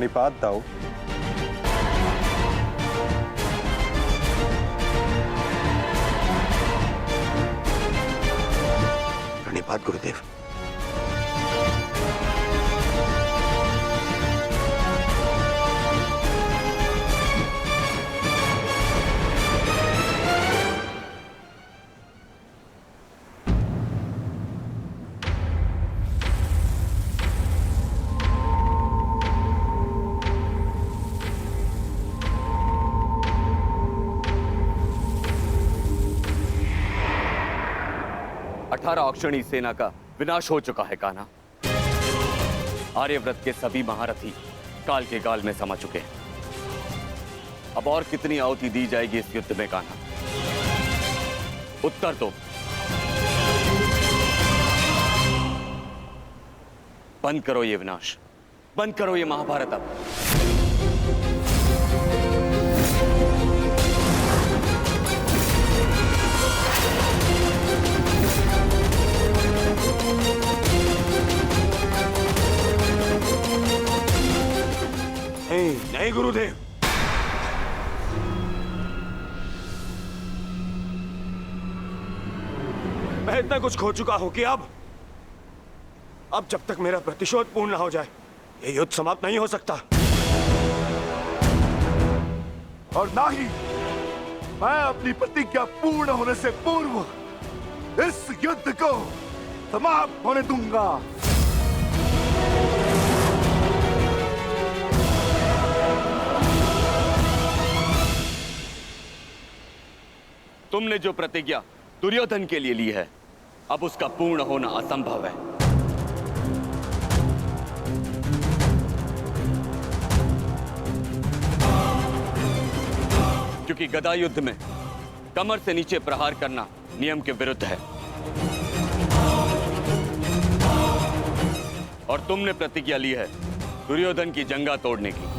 प्रणिपात दाऊ। प्रणिपात गुरुदेव। औक्षणी सेना का विनाश हो चुका है कान्हा। आर्यव्रत के सभी महारथी काल के गाल में समा चुके हैं। अब और कितनी आहुति दी जाएगी इस युद्ध में कान्हा? उत्तर दो। बंद करो ये विनाश, बंद करो ये महाभारत अब। नहीं गुरुदेव, मैं इतना कुछ खो चुका हूं कि अब जब तक मेरा प्रतिशोध पूर्ण ना हो जाए ये युद्ध समाप्त नहीं हो सकता। और ना ही मैं अपनी प्रतिज्ञा पूर्ण होने से पूर्व इस युद्ध को समाप्त होने दूंगा। तुमने जो प्रतिज्ञा दुर्योधन के लिए ली है, अब उसका पूर्ण होना असंभव है। क्योंकि गदा युद्ध में कमर से नीचे प्रहार करना नियम के विरुद्ध है। और तुमने प्रतिज्ञा ली है दुर्योधन की जंगा तोड़ने की।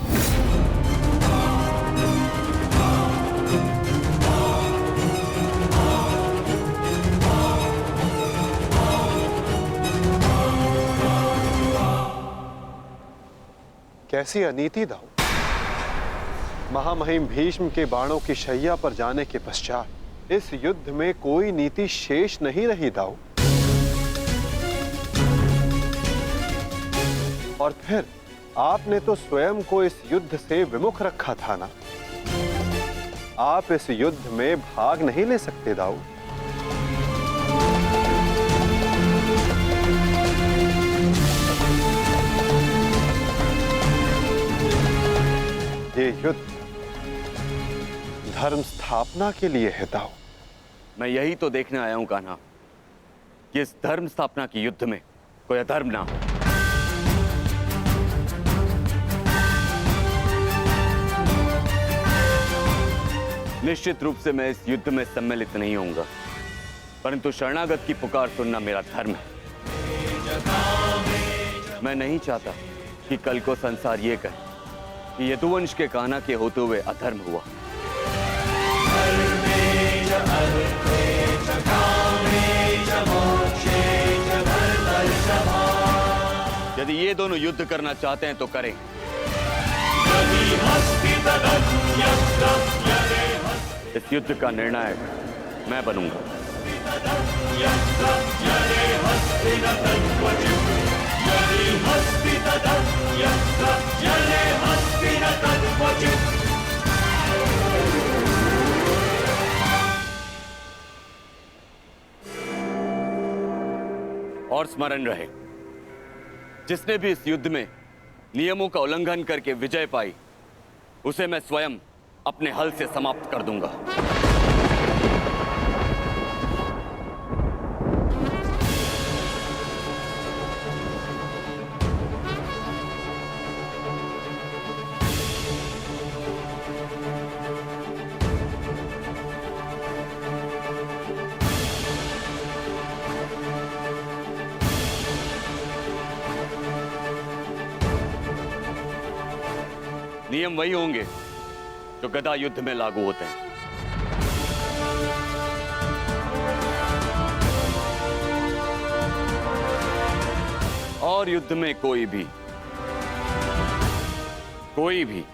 कैसी अनीति दाऊ। महामहिम भीष्म के बाणों की शैया पर जाने के पश्चात इस युद्ध में कोई नीति शेष नहीं रही दाऊ। और फिर आपने तो स्वयं को इस युद्ध से विमुख रखा था ना। आप इस युद्ध में भाग नहीं ले सकते दाऊ। ये युद्ध धर्म स्थापना के लिए है दाऊ। मैं यही तो देखने आया हूं कान्हा कि इस धर्म स्थापना के युद्ध में कोई अधर्म ना हो। निश्चित रूप से मैं इस युद्ध में सम्मिलित नहीं होऊंगा, परंतु शरणागत की पुकार सुनना मेरा धर्म है। मैं नहीं चाहता कि कल को संसार ये कहे कि यदुवंश के कान्हा के होते हुए अधर्म हुआ। यदि ये दोनों युद्ध करना चाहते हैं तो करें। इस युद्ध का निर्णायक मैं बनूंगा। और स्मरण रहे, जिसने भी इस युद्ध में नियमों का उल्लंघन करके विजय पाई, उसे मैं स्वयं अपने हल से समाप्त कर दूंगा। नियम वही होंगे जो गदा युद्ध में लागू होते हैं। और युद्ध में कोई भी कोई भी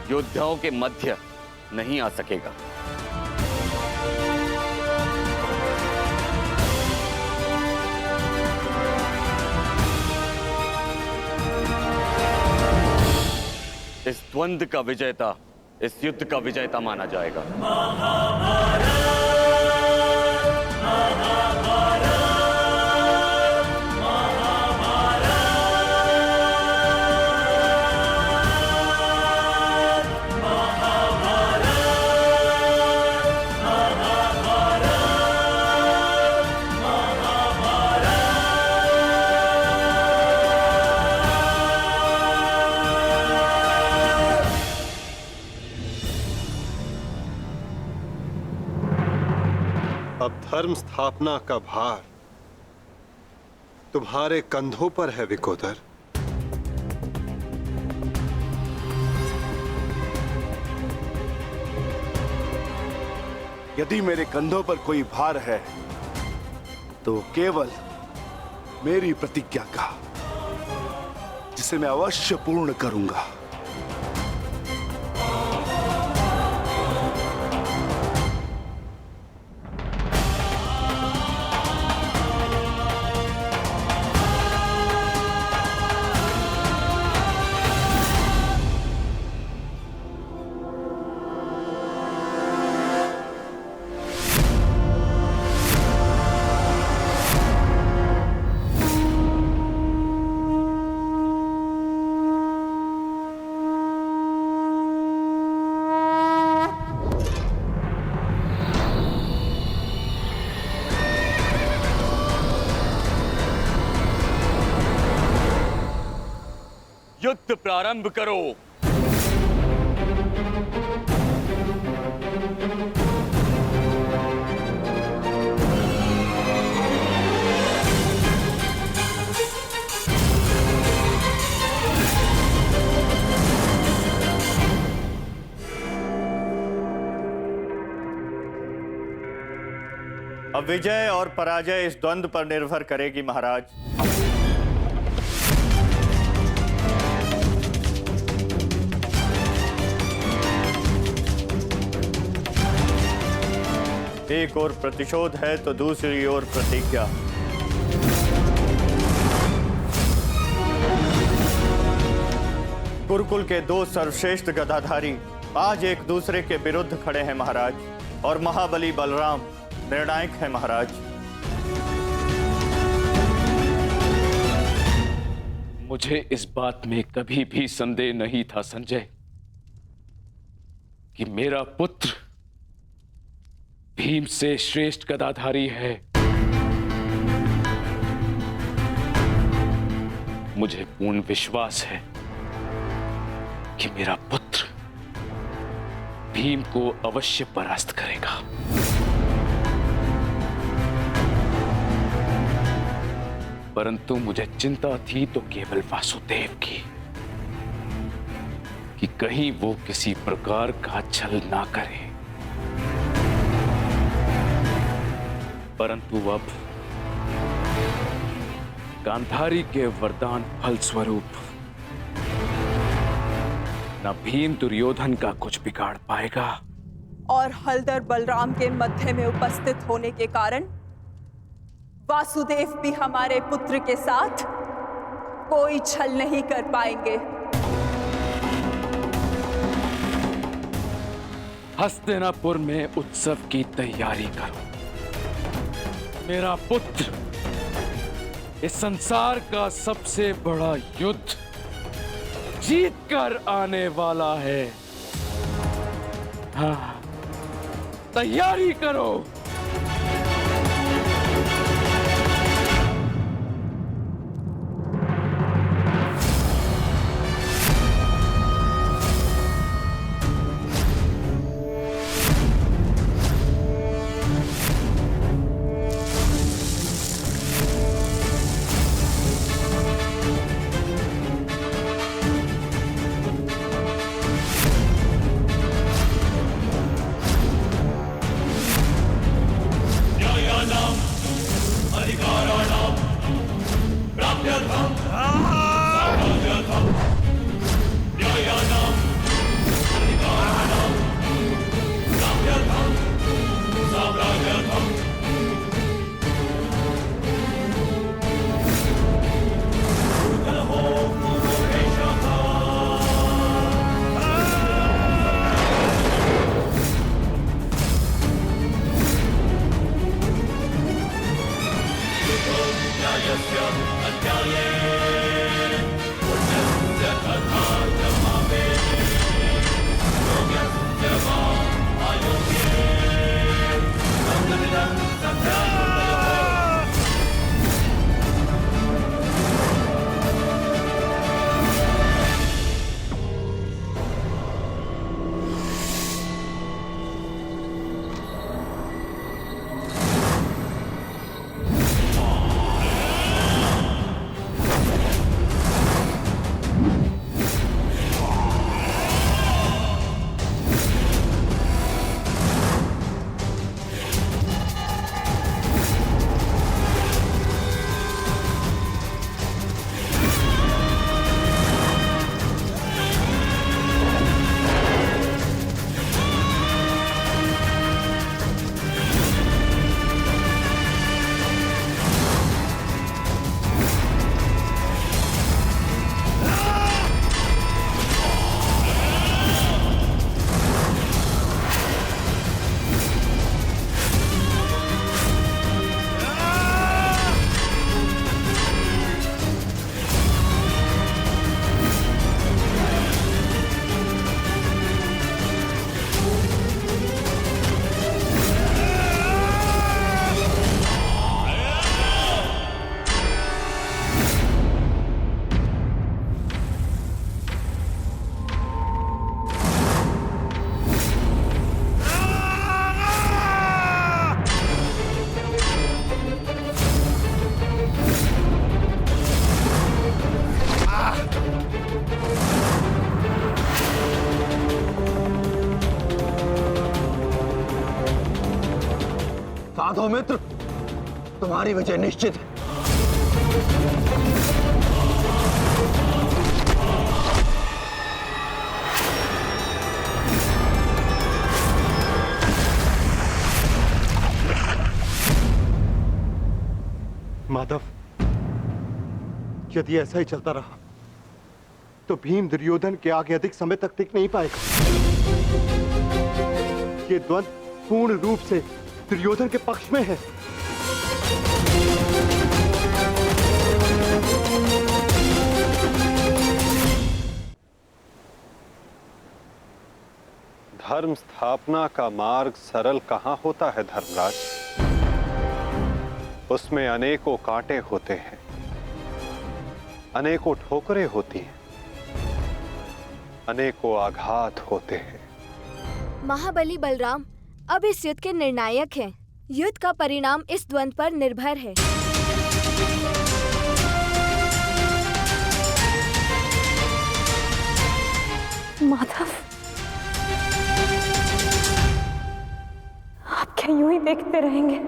योद्धाओं के मध्य नहीं आ सकेगा। इस द्वंद्व का विजेता इस युद्ध का विजेता माना जाएगा। अब धर्म स्थापना का भार तुम्हारे कंधों पर है विकोदर। यदि मेरे कंधों पर कोई भार है तो केवल मेरी प्रतिज्ञा का, जिसे मैं अवश्य पूर्ण करूंगा। युद्ध प्रारंभ करो। अब विजय और पराजय इस द्वंद्व पर निर्भर करेगी महाराज। एक ओर प्रतिशोध है तो दूसरी ओर प्रतिज्ञा। गुरुकुल के दो सर्वश्रेष्ठ गदाधारी आज एक दूसरे के विरुद्ध खड़े हैं महाराज, और महाबली बलराम निर्णायक है महाराज। मुझे इस बात में कभी भी संदेह नहीं था संजय कि मेरा पुत्र भीम से श्रेष्ठ गदाधारी है। मुझे पूर्ण विश्वास है कि मेरा पुत्र भीम को अवश्य परास्त करेगा। परंतु मुझे चिंता थी तो केवल वासुदेव की, कि कहीं वो किसी प्रकार का छल ना करे। परंतु अब गांधारी के वरदान फलस्वरूप न भीम दुर्योधन का कुछ बिगाड़ पाएगा, और हलधर बलराम के मध्य में उपस्थित होने के कारण वासुदेव भी हमारे पुत्र के साथ कोई छल नहीं कर पाएंगे। हस्तिनापुर में उत्सव की तैयारी करो। मेरा पुत्र इस संसार का सबसे बड़ा युद्ध जीत कर आने वाला है। हाँ, तैयारी करो। माधव मित्र, तुम्हारी विजय निश्चित है। माधव, यदि ऐसा ही चलता रहा तो भीम दुर्योधन के आगे अधिक समय तक टिक नहीं पाएगा। ये द्वंद्व पूर्ण रूप से दुर्योधन के पक्ष में है। धर्म स्थापना का मार्ग सरल कहां होता है धर्मराज? उसमें अनेकों कांटे होते हैं, अनेकों ठोकरें होती हैं, अनेकों आघात होते हैं। महाबली बलराम अब इस युद्ध के निर्णायक हैं। युद्ध का परिणाम इस द्वंद्व पर निर्भर है। माधव, आप क्या यूं ही देखते रहेंगे?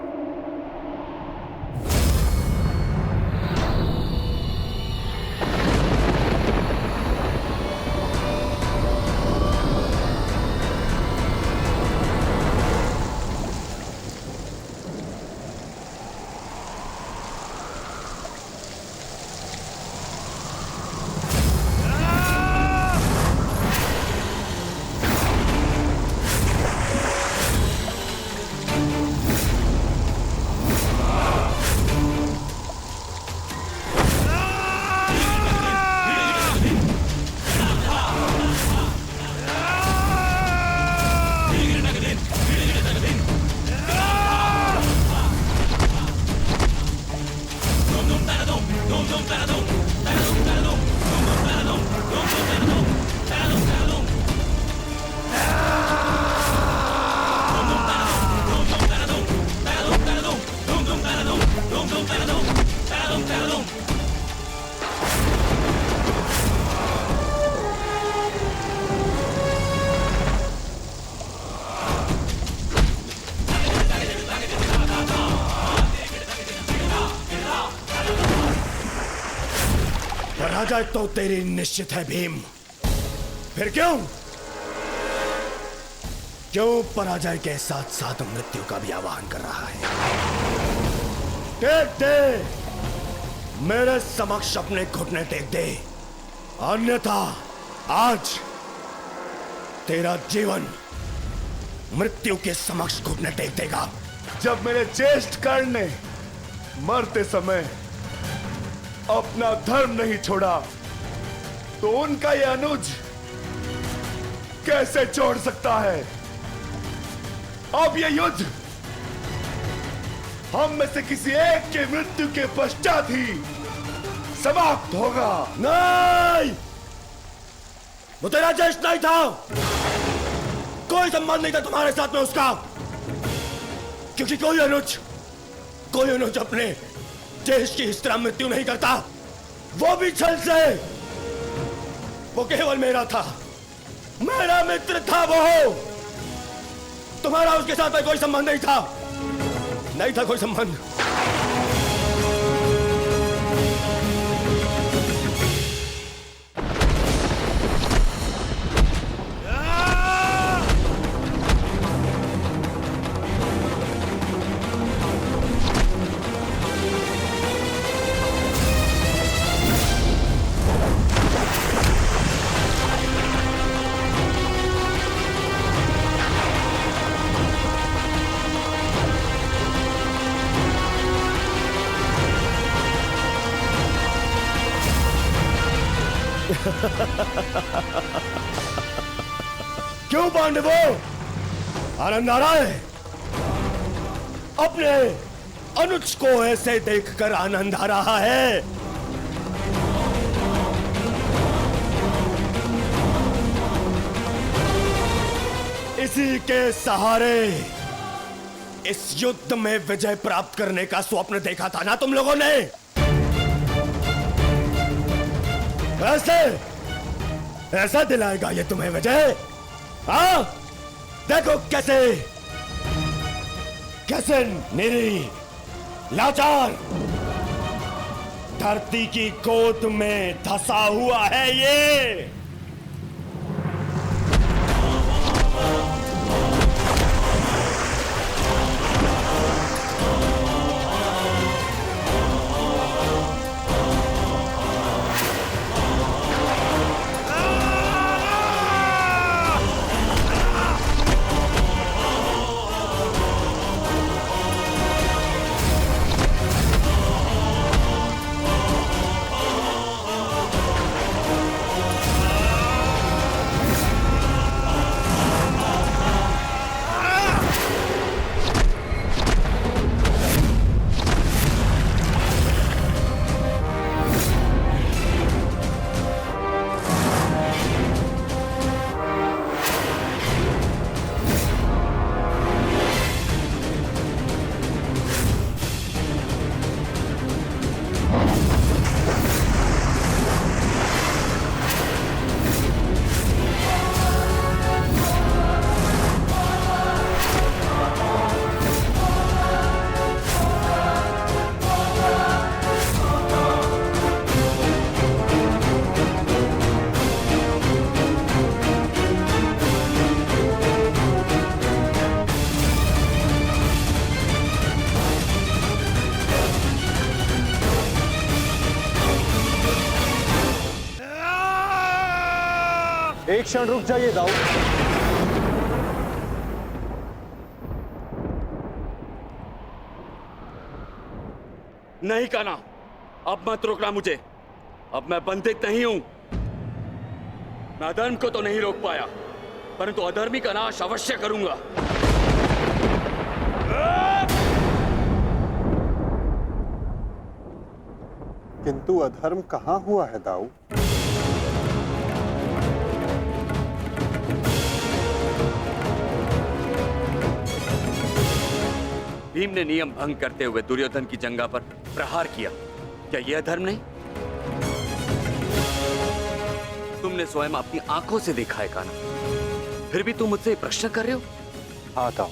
पराजय तो तेरी निश्चित है भीम। फिर क्यों पराजय के साथ साथ मृत्यु का भी आह्वान कर रहा है? टेक दे, मेरे समक्ष अपने घुटने टेक दे, अन्यथा आज तेरा जीवन मृत्यु के समक्ष घुटने टेक देगा। जब मेरे ज्येष्ठ कर्ण ने मरते समय अपना धर्म नहीं छोड़ा, तो उनका यह अनुज कैसे छोड़ सकता है? अब यह युद्ध हम में से किसी एक के मृत्यु के पश्चात ही समाप्त होगा। नहीं, वो तेरा ज्येष्ठ नहीं था, कोई संबंध नहीं था तुम्हारे साथ में उसका, क्योंकि कोई अनुज अपने ज्येष्ठ की इस तरह मृत्यु नहीं करता, वो भी छल से। वो केवल मेरा था, मेरा मित्र था वो। तुम्हारा उसके साथ में कोई संबंध नहीं था कोई संबंध। क्यों पांडवों, आनंद आ रहा है? अपने अनुज को ऐसे देखकर आनंद आ रहा है? इसी के सहारे इस युद्ध में विजय प्राप्त करने का स्वप्न देखा था ना तुम लोगों ने? ऐसा दिलाएगा ये तुम्हें विजय? हाँ, देखो कैसे कैसे निरी लाचार धरती की गोद में धंसा हुआ है ये। एक क्षण रुक जाइए दाऊ। नहीं काना, अब मत रोकना मुझे। अब मैं बंधित नहीं हूं। मैं अधर्म को तो नहीं रोक पाया, परंतु अधर्मी का नाश अवश्य करूंगा। किंतु अधर्म कहां हुआ है दाऊ? भीम ने नियम भंग करते हुए दुर्योधन की जंघा पर प्रहार किया। क्या यह अधर्म नहीं? तुमने स्वयं अपनी आंखों से देखा है काना, फिर भी तुम मुझसे प्रश्न कर रहे हो? हाँ दाऊ,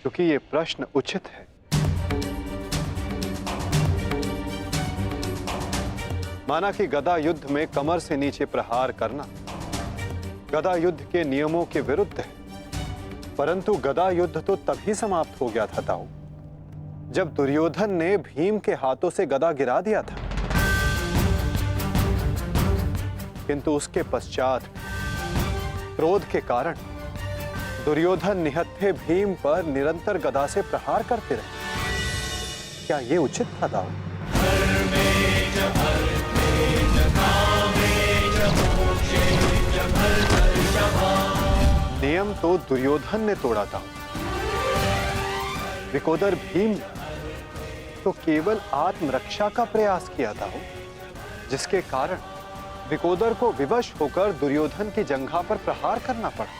क्योंकि ये प्रश्न उचित है। माना कि गदा युद्ध में कमर से नीचे प्रहार करना गदा युद्ध के नियमों के विरुद्ध है, परंतु गदा युद्ध तो तभी समाप्त हो गया था दाऊ जब दुर्योधन ने भीम के हाथों से गदा गिरा दिया था। किंतु उसके पश्चात क्रोध के कारण दुर्योधन निहत्थे भीम पर निरंतर गदा से प्रहार करते रहे। क्या यह उचित था दाऊ? नियम तो दुर्योधन ने तोड़ा था, विकोदर भीम ने तो केवल आत्मरक्षा का प्रयास किया था, जिसके कारण विकोदर को विवश होकर दुर्योधन की जंघा पर प्रहार करना पड़ा।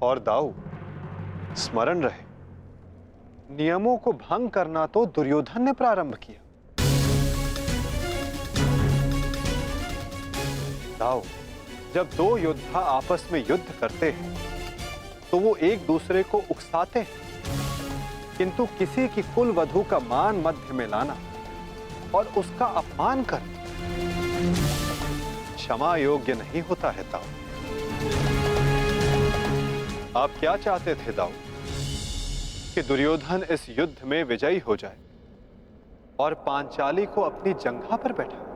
और दाऊ, स्मरण रहे, नियमों को भंग करना तो दुर्योधन ने प्रारंभ किया। दाऊ, जब दो योद्धा आपस में युद्ध करते हैं तो वो एक दूसरे को उकसाते हैं, किंतु किसी की कुल वधू का मान मध्य में लाना और उसका अपमान करना क्षमा योग्य नहीं होता है दाऊ। आप क्या चाहते थे दाऊ? कि दुर्योधन इस युद्ध में विजयी हो जाए और पांचाली को अपनी जंघा पर बैठा।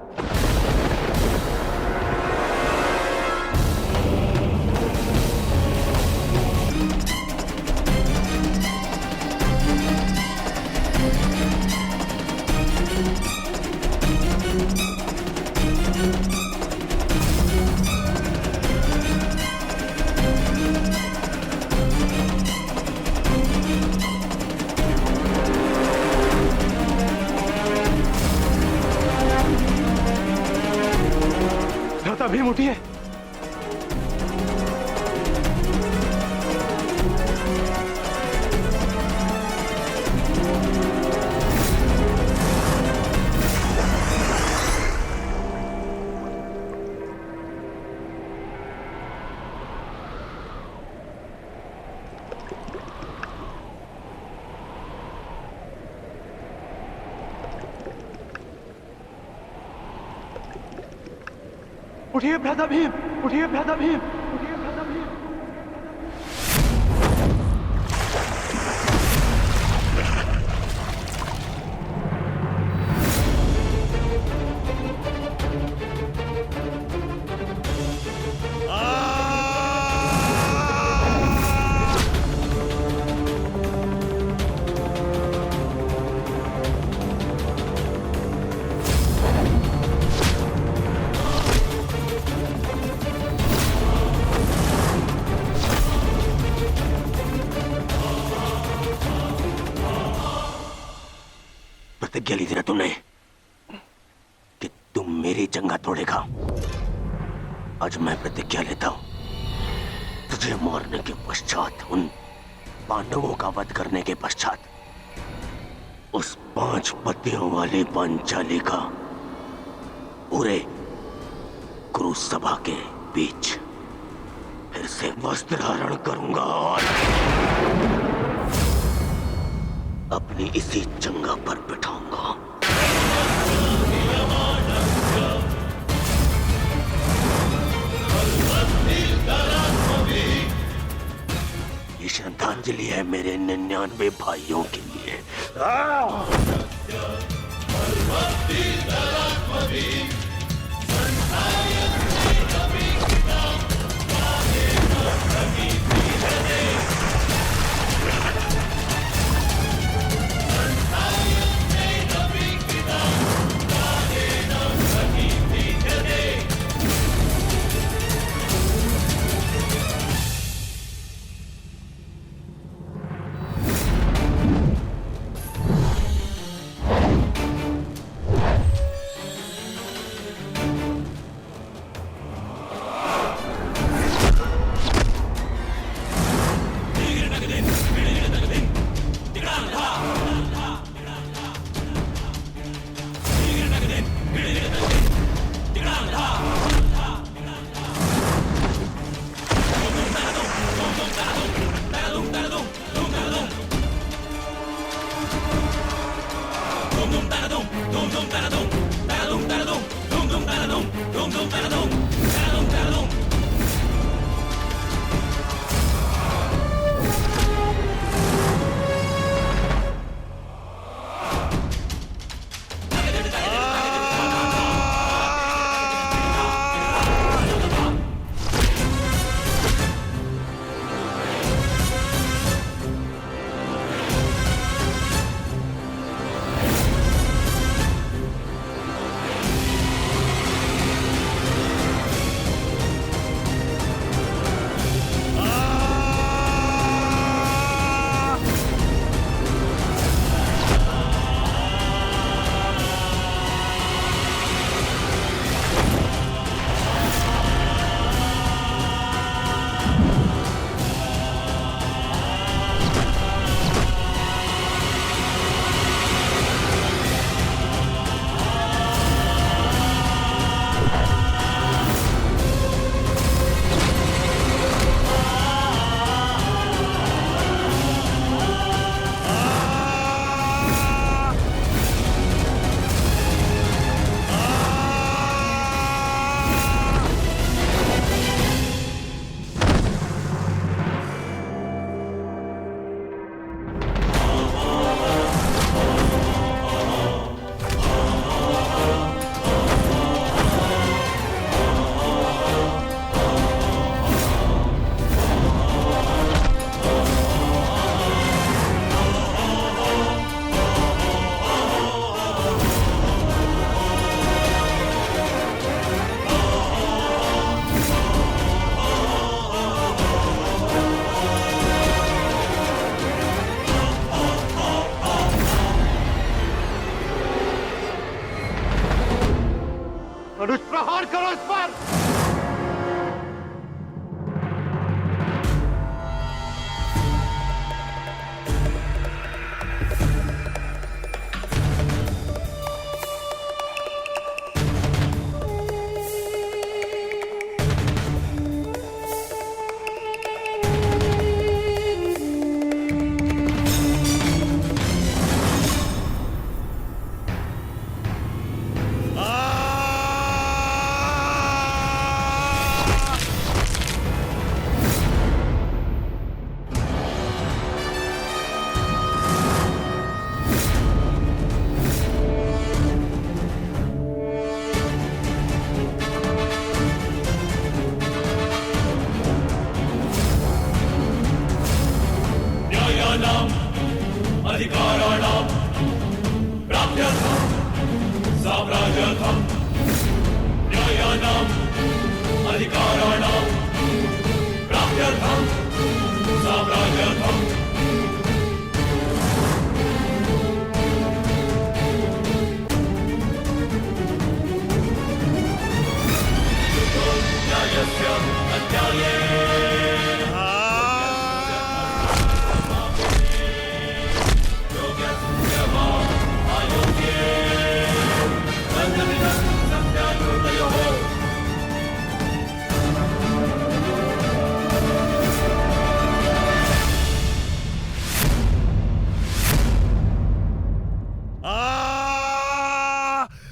उठिए भ्राता भीम, उठिए भ्राता भीम, उठिए भ्राता भीम। प्रतिज्ञा ली थी ना तुमने कि तुम मेरी जंगा तोड़ेगा। आज मैं प्रतिज्ञा लेता हूं, तुझे मारने के पश्चात, उन पांडवों का वध करने के पश्चात, उस 5 पतियों वाली पांचाली का पूरे कुरु सभा के बीच फिर से वस्त्रहरण करूंगा और अपनी इसी जंगा पर बिठाऊंगा। ये श्रद्धांजलि है मेरे 99 भाइयों के लिए।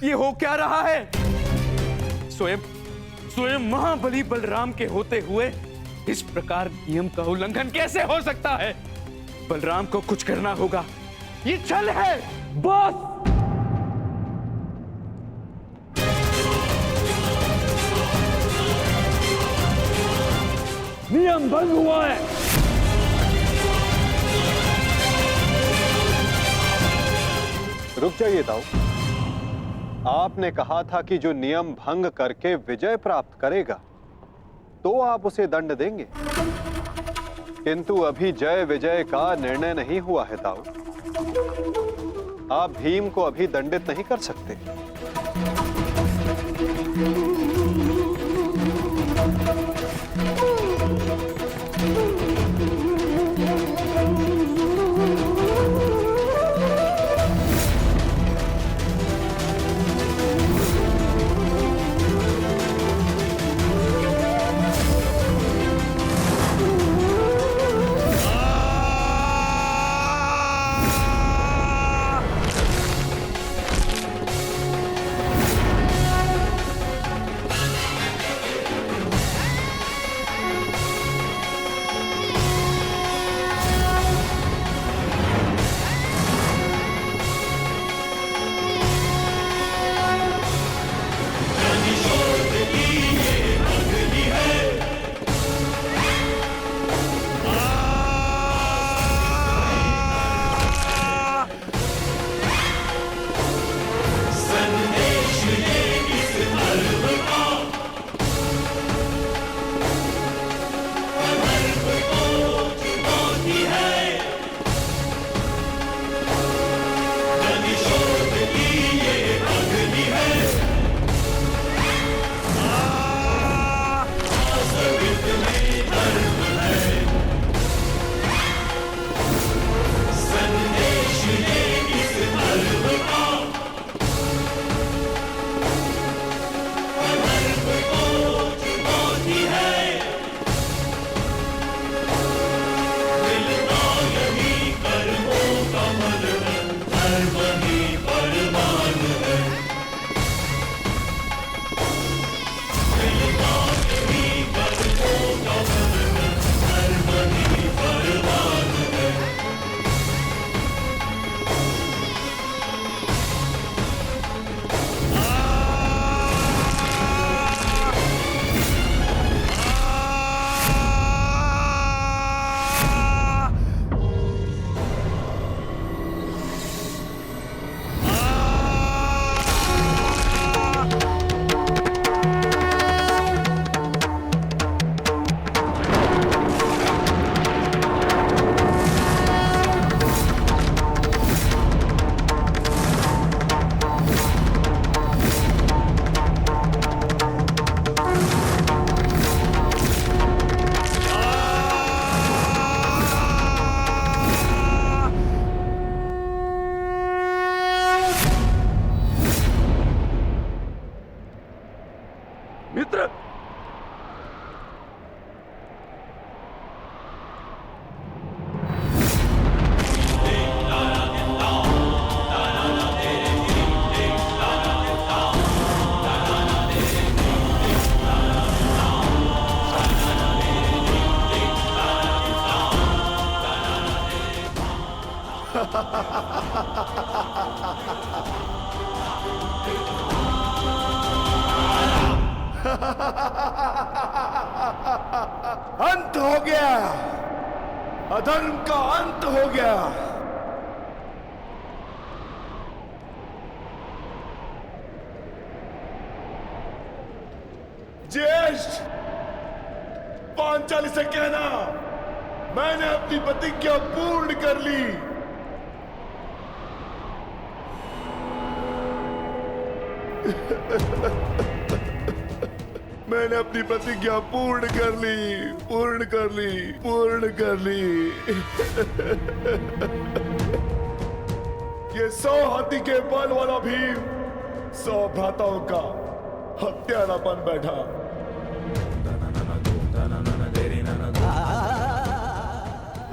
ये हो क्या रहा है? स्वयं महाबली बलराम के होते हुए इस प्रकार नियम का उल्लंघन कैसे हो सकता है? बलराम को कुछ करना होगा। ये छल है बॉस। नियम भंग हुआ है। रुक जाइए दाऊ। आपने कहा था कि जो नियम भंग करके विजय प्राप्त करेगा तो आप उसे दंड देंगे, किंतु अभी जय विजय का निर्णय नहीं हुआ है दाऊ। आप भीम को अभी दंडित नहीं कर सकते। मित्र, अंत हो गया, अधर्म का अंत हो गया। ज्येष्ठ, पांचाली से कहना मैंने अपनी प्रतिज्ञा पूर्ण कर ली। मैंने अपनी प्रतिज्ञा पूर्ण कर ली, पूर्ण कर ली, पूर्ण कर ली। ये 100 हाथी के बल वाला भीम 100 भ्राताओं का हत्यारा बन बैठा।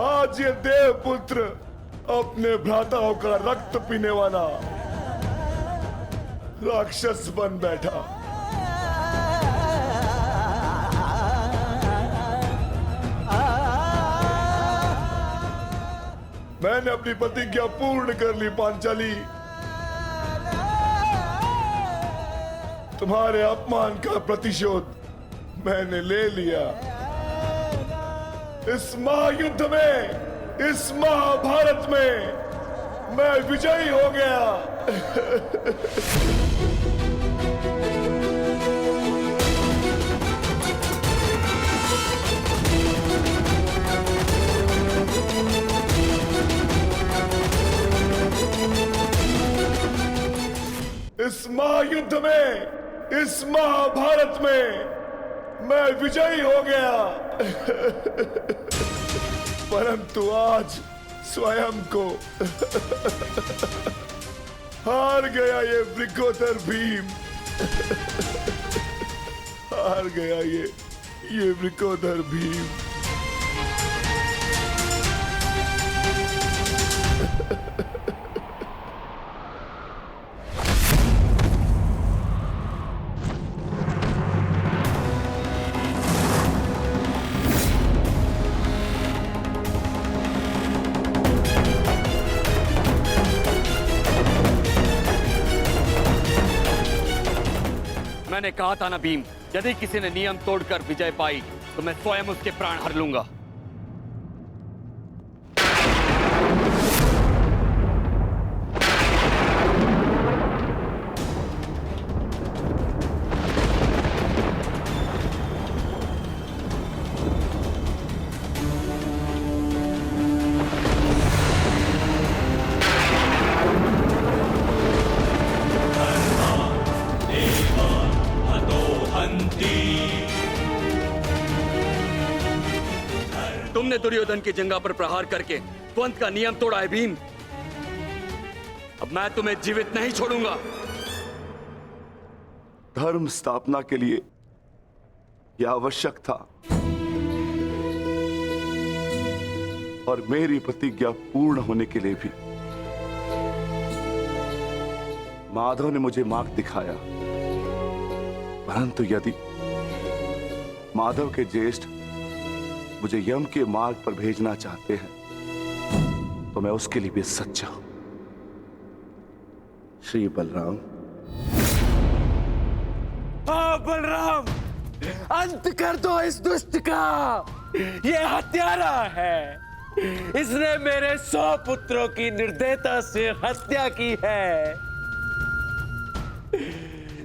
आज ये देवपुत्र अपने भ्राताओं का रक्त पीने वाला राक्षस बन बैठा। मैंने अपनी प्रतिज्ञा पूर्ण कर ली पांचाली। तुम्हारे अपमान का प्रतिशोध मैंने ले लिया। इस महायुद्ध में, इस महाभारत में मैं विजयी हो गया। इस महायुद्ध में, इस महाभारत में मैं विजयी हो गया। परंतु आज स्वयं को हार गया ये वृकोदर भीम। हार गया ये वृकोदर भीम। मैंने कहा था ना भीम, यदि किसी ने नियम तोड़कर विजय पाई तो मैं स्वयं उसके प्राण हर लूंगा। तुमने दुर्योधन की जंगा पर प्रहार करके द्वंद का नियम तोड़ा है भीम। अब मैं तुम्हें जीवित नहीं छोड़ूंगा। धर्म स्थापना के लिए यह आवश्यक था और मेरी प्रतिज्ञा पूर्ण होने के लिए भी। माधव ने मुझे मार्ग दिखाया, परंतु यदि माधव के ज्येष्ठ मुझे यम के मार्ग पर भेजना चाहते हैं तो मैं उसके लिए भी सच्चा हूं। श्री बलराम। हाँ बलराम, अंत कर दो इस दुष्ट का। ये हत्यारा है। इसने मेरे 100 पुत्रों की निर्दयता से हत्या की है।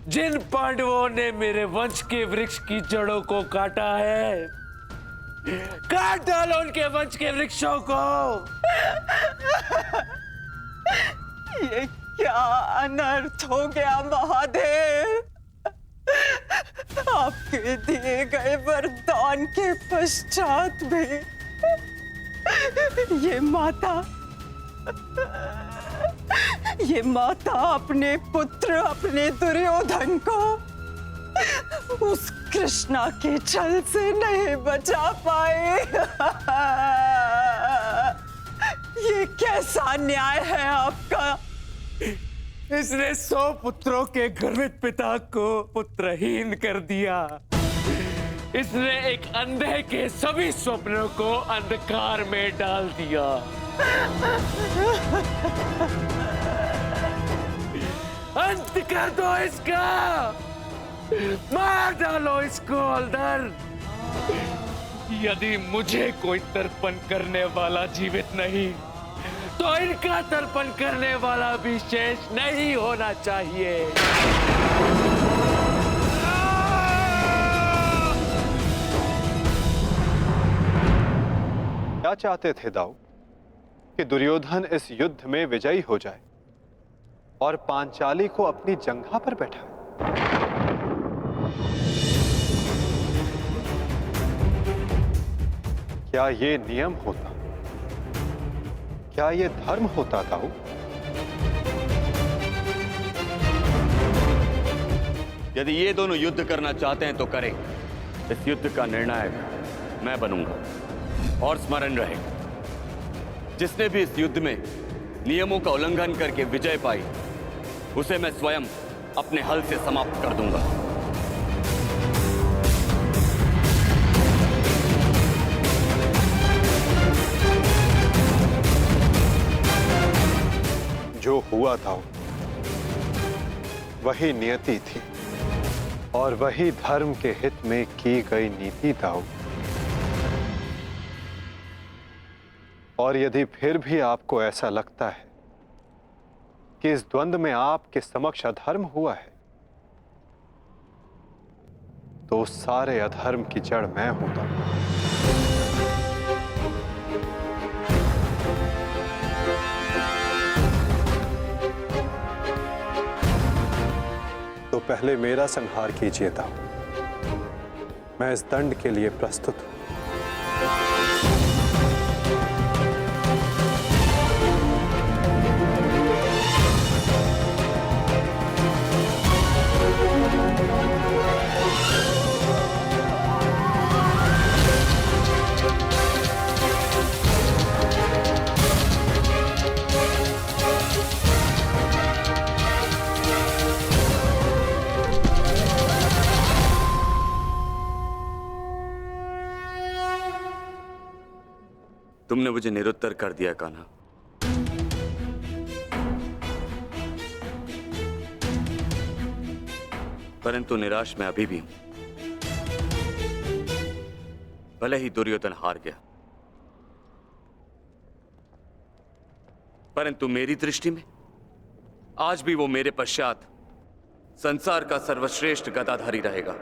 जिन पांडवों ने मेरे वंश के वृक्ष की जड़ों को काटा है, काट डालो उनके वंश के वृक्षों को। ये क्या अनर्थ हो गया महादेव। आपके दिए गए वरदान के पश्चात भी ये माता अपने पुत्र, अपने दुर्योधन को उस कृष्णा के छल से नहीं बचा पाए। ये कैसा न्याय है आपका। इसने 100 पुत्रों के गर्वित पिता को पुत्रहीन कर दिया। इसने एक अंधे के सभी स्वप्नों को अंधकार में डाल दिया। अंत कर दो इसका। मार डालो इसको अंदर। यदि मुझे कोई तर्पण करने वाला जीवित नहीं तो इनका तर्पण करने वाला भी शेष नहीं होना चाहिए। क्या चाहते थे दाऊ कि दुर्योधन इस युद्ध में विजयी हो जाए और पांचाली को अपनी जंघा पर बैठाए? क्या ये नियम होता? क्या ये धर्म होता दाऊ? यदि ये दोनों युद्ध करना चाहते हैं तो करें। इस युद्ध का निर्णायक मैं बनूंगा। और स्मरण रहे, जिसने भी इस युद्ध में नियमों का उल्लंघन करके विजय पाई, उसे मैं स्वयं अपने हल से समाप्त कर दूंगा। जो हुआ था वही नियति थी और वही धर्म के हित में की गई नीति था। और यदि फिर भी आपको ऐसा लगता है कि इस द्वंद्व में आपके समक्ष अधर्म हुआ है, तो उस सारे अधर्म की जड़ मैं हूं दाऊ। तो पहले मेरा संहार कीजिए दाऊ। मैं इस दंड के लिए प्रस्तुत हूं। तुमने मुझे निरुत्तर कर दिया कान्हा। परंतु निराश मैं अभी भी हूं। भले ही दुर्योधन हार गया, परंतु मेरी दृष्टि में आज भी वो मेरे पश्चात संसार का सर्वश्रेष्ठ गदाधारी रहेगा।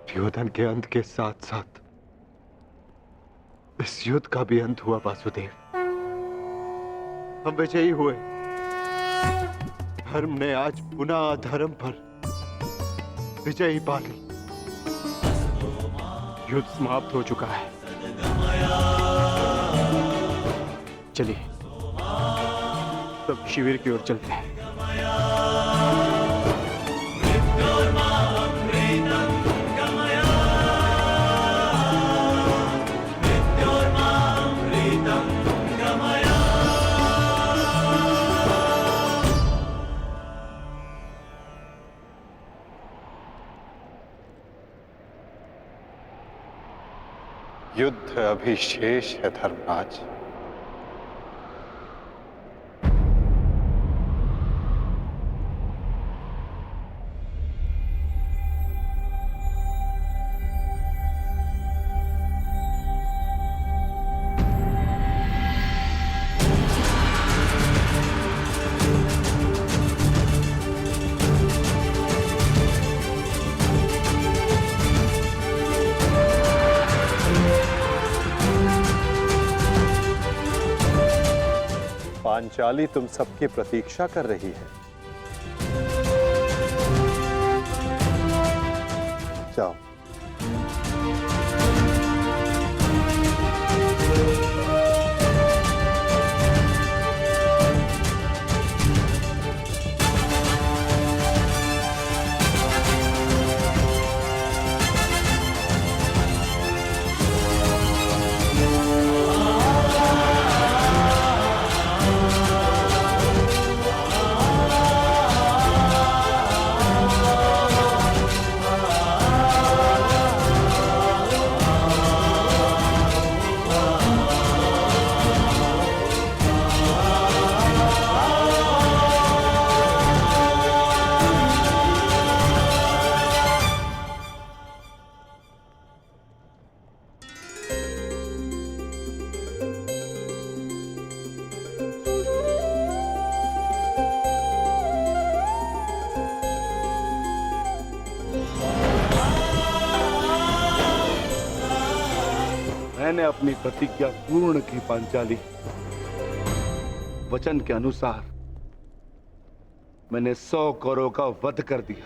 दुर्योधन के अंत के साथ साथ इस युद्ध का भी अंत हुआ वासुदेव। हम विजयी हुए। धर्म ने आज पुनः अधर्म पर विजयी पा ली। युद्ध समाप्त हो चुका है। चलिए सब शिविर की ओर चलते हैं। युद्ध अभी शेष है धर्मराज। पांचाली तुम सबकी प्रतीक्षा कर रही है। जाओ। मैंने अपनी प्रतिज्ञा पूर्ण की पांचाली। वचन के अनुसार मैंने 100 कौरवों का वध कर दिया।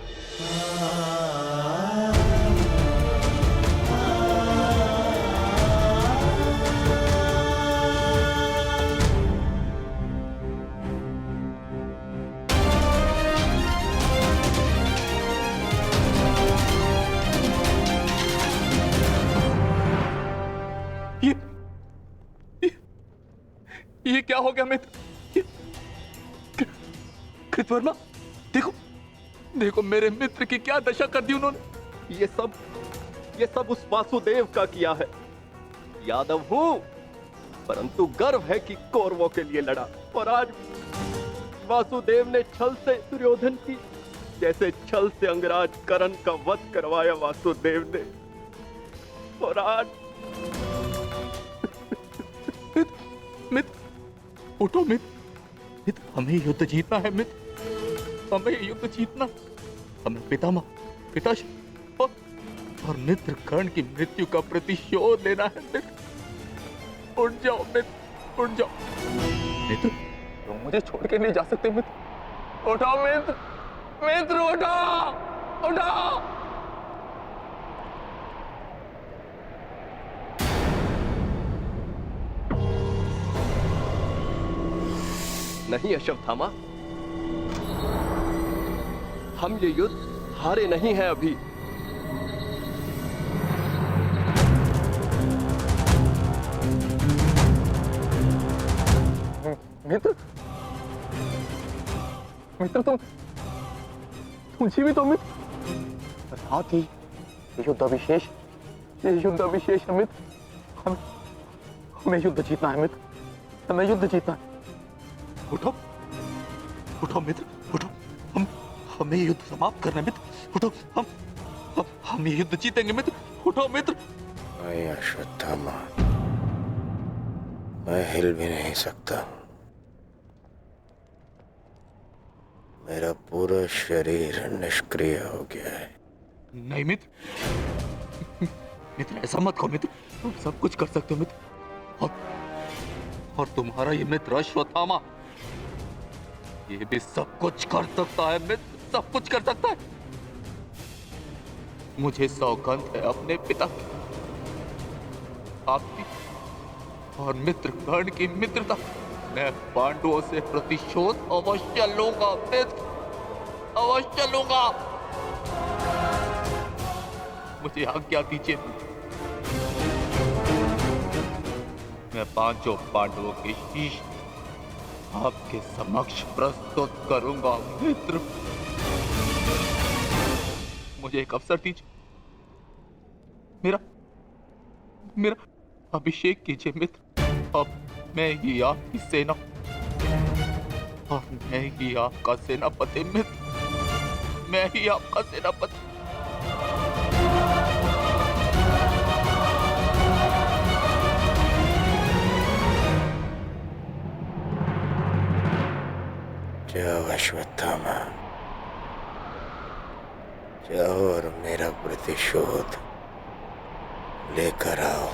ये क्या हो गया मित्र? कृतवर्मा, देखो देखो मेरे मित्र की क्या दशा कर दी उन्होंने। ये सब उस वासुदेव का किया है। यादव हूं, परंतु गर्व है कि कौरवों के लिए लड़ा। और आज वासुदेव ने छल से दुर्योधन की, जैसे छल से अंगराज कर्ण का वध करवाया वासुदेव ने। और आज मित्र उठो मित्र, हमें युद्ध जीतना है मित्र, हमें युद्ध जीतना। हमें पिताश्री और मित्र कर्ण की मृत्यु का प्रतिशोध लेना है मित्र। उठ जाओ मित्र, उठ जाओ मित्र, तुम मुझे छोड़ के नहीं जा सकते मित्र। उठो मित्र, मित्र उठो, उठो। नहीं अश्वत्थामा, हम ये युद्ध हारे नहीं हैं अभी। मित्र, मित्र तुम जीवित हो मित्र। साथ ही युद्ध अभिशेष है मित्र। हमें युद्ध जीतना है मित्र, हमें युद्ध जीतना है। उठो उठो मित्र, उठो, हमें युद्ध समाप्त करना है मित्र। उठो, हम ये युद्ध जीतेंगे मित्र। उठो मित्र। नहीं अश्वत्थामा, मैं हिल भी नहीं सकता। मेरा पूरा शरीर निष्क्रिय हो गया है। नहीं मित्र, मित्र ऐसा मत कहो मित्र, तुम सब कुछ कर सकते हो मित्र। और तुम्हारा ये मित्र अश्वत्थामा, ये भी सब कुछ कर सकता है मित्र, सब कुछ कर सकता है। मुझे सौगंध है अपने पिता की, आपकी और मित्र कर्ण की मित्रता। मैं पांडवों से प्रतिशोध अवश्य लूंगा मित्र, अवश्य लूंगा। मुझे आज्ञा दीजिए, मैं 5 पांडवों के शीश आपके समक्ष प्रस्तुत करूंगा मित्र। मुझे एक अवसर दीजिए, मेरा अभिषेक कीजिए मित्र। अब मैं ही आपकी सेना और मैं ही आपका सेनापति मित्र, मैं ही आपका सेनापति। जाओ अश्वत्थामा, जाओ और मेरा प्रतिशोध लेकर आओ।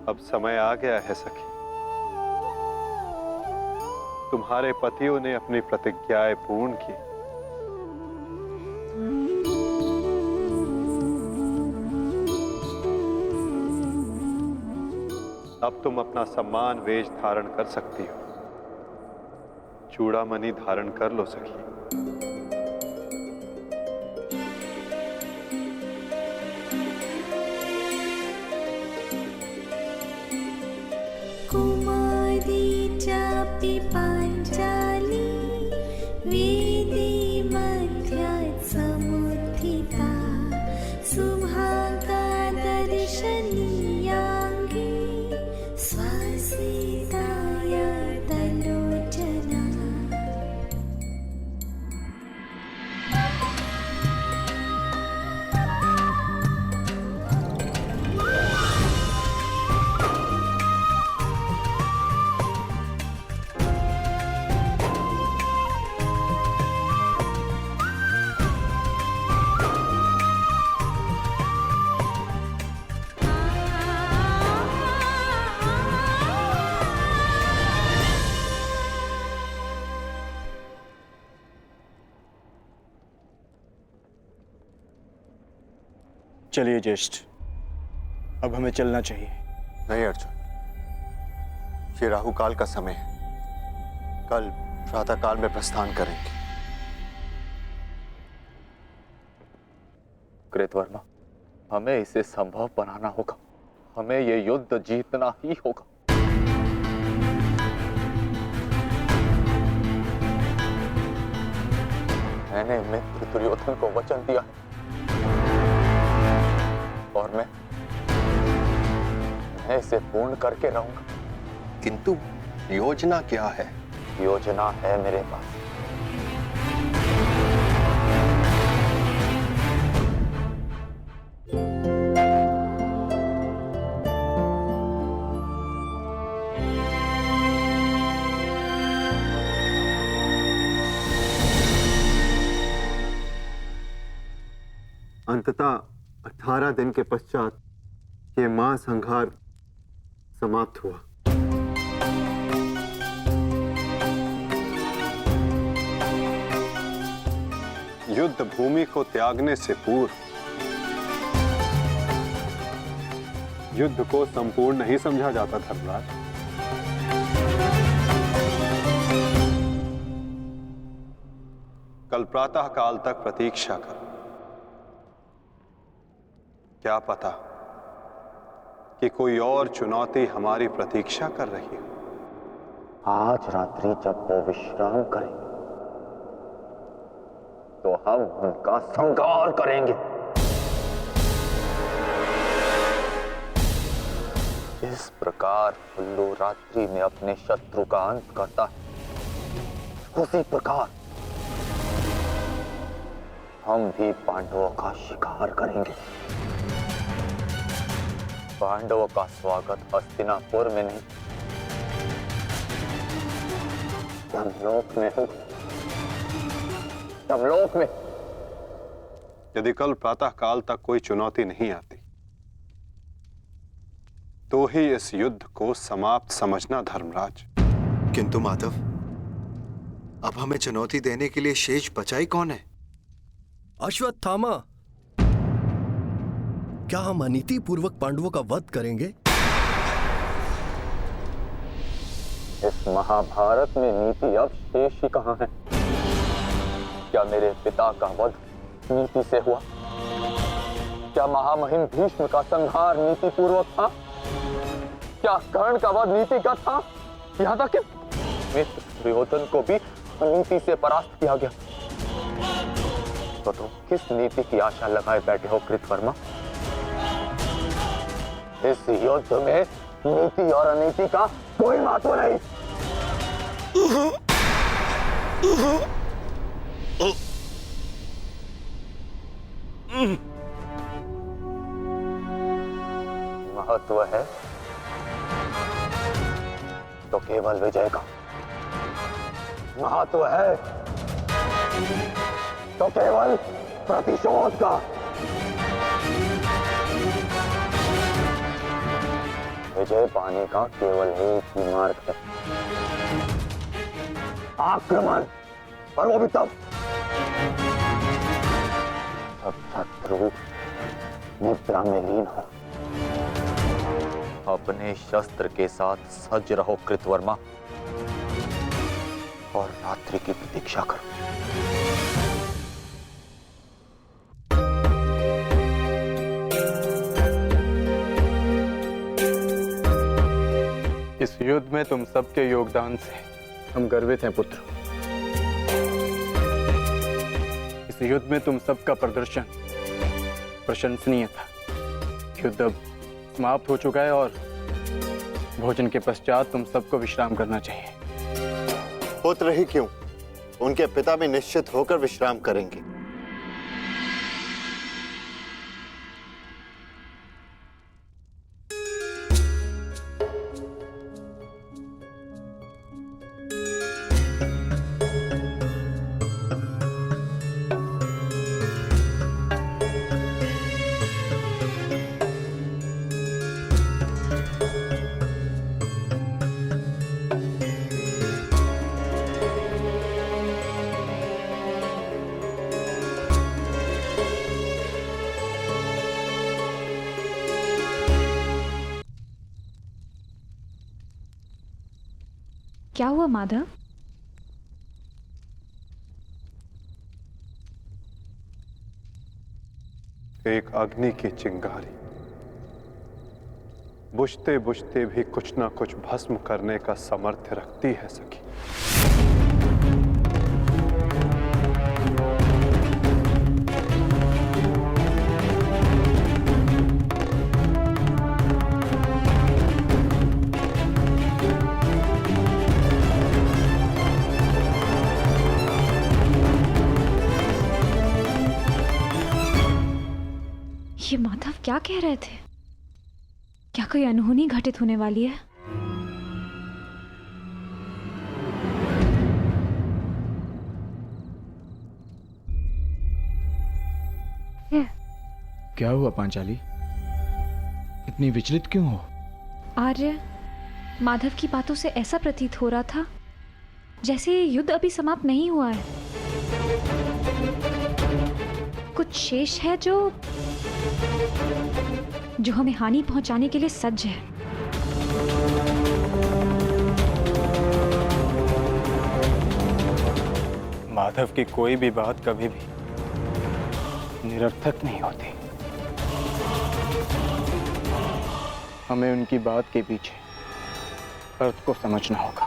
अब समय आ गया है सखी। तुम्हारे पतियों ने अपनी प्रतिज्ञाएं पूर्ण की। अब तुम अपना सम्मान वेश धारण कर सकती हो। चूड़ामणि धारण कर लो सखी। कुमारी चापि पांचाली वेदी मध्यात् समुत्थिता सुभागा दर्शनीयाङ्गी स्वासिताय तलोचना। चलिए ज्येष्ठ, अब हमें चलना चाहिए। नहीं अर्जुन, ये राहु काल का समय है। कल प्रातः काल में प्रस्थान करेंगे। कृतवर्मा, हमें इसे संभव बनाना होगा। हमें ये युद्ध जीतना ही होगा। मैंने मित्र दुर्योधन को वचन दिया है और मैं इसे पूर्ण करके रहूंगा। किंतु योजना क्या है? योजना है मेरे पास। अंततः 18 दिन के पश्चात ये महासंहार समाप्त हुआ। युद्ध भूमि को त्यागने से पूर्व युद्ध को संपूर्ण नहीं समझा जाता धर्मराज। कल प्रातः काल तक प्रतीक्षा करो। क्या पता कि कोई और चुनौती हमारी प्रतीक्षा कर रही हो। आज रात्रि जब वो विश्राम करेंगे तो हम उनका संहार करेंगे। जिस प्रकार उल्लू रात्रि में अपने शत्रु का अंत करता है, उसी प्रकार हम भी पांडवों का शिकार करेंगे। पांडवों का स्वागत हस्तिनापुर में नहीं, यमलोक में हो। यमलोक में। यदि कल प्रातः काल तक कोई चुनौती नहीं आती तो ही इस युद्ध को समाप्त समझना धर्मराज। किंतु माधव, अब हमें चुनौती देने के लिए शेष बचा ही कौन है? अश्वत्थामा। क्या हम अनीति पूर्वक पांडवों का वध करेंगे? इस महाभारत में नीति अब शेष ही कहां है? क्या मेरे पिता का वध नीति से हुआ? क्या महामहिम भीष्म का संहार नीति पूर्वक था? क्या कर्ण का वध नीति का था? यहां तक कि मित्र दुर्योधन को भी अनीति से परास्त किया गया। तो तुम किस नीति की आशा लगाए बैठे हो कृतवर्मा? इस युद्ध में नीति और अनीति का कोई महत्व नहीं। महत्व है तो केवल विजय का। महत्व है तो केवल प्रतिशोध का। विजय पाने का केवल एक ही मार्ग है, आक्रमण। और वो भी तब जब शत्रु निद्रा में लीन हो। अपने शस्त्र के साथ सज्ज रहो कृतवर्मा, और रात्रि की प्रतीक्षा करो। इस युद्ध में तुम सबके योगदान से हम गर्वित हैं पुत्र। इस युद्ध में तुम सबका प्रदर्शन प्रशंसनीय था। युद्ध अब समाप्त हो चुका है और भोजन के पश्चात तुम सबको विश्राम करना चाहिए। पुत्र ही क्यों, उनके पिता भी निश्चित होकर विश्राम करेंगे। क्या हुआ माधव? एक अग्नि की चिंगारी बुझते बुझते भी कुछ ना कुछ भस्म करने का सामर्थ्य रखती है सखी। ये माधव क्या कह रहे थे? क्या कोई अनहोनी घटित होने वाली है? क्या हुआ पांचाली? इतनी विचलित क्यों हो? आर्य, माधव की बातों से ऐसा प्रतीत हो रहा था जैसे ये युद्ध अभी समाप्त नहीं हुआ है। कुछ शेष है जो हमें हानि पहुंचाने के लिए सज्ज है। माधव की कोई भी बात कभी भी निरर्थक नहीं होती। हमें उनकी बात के पीछे अर्थ को समझना होगा।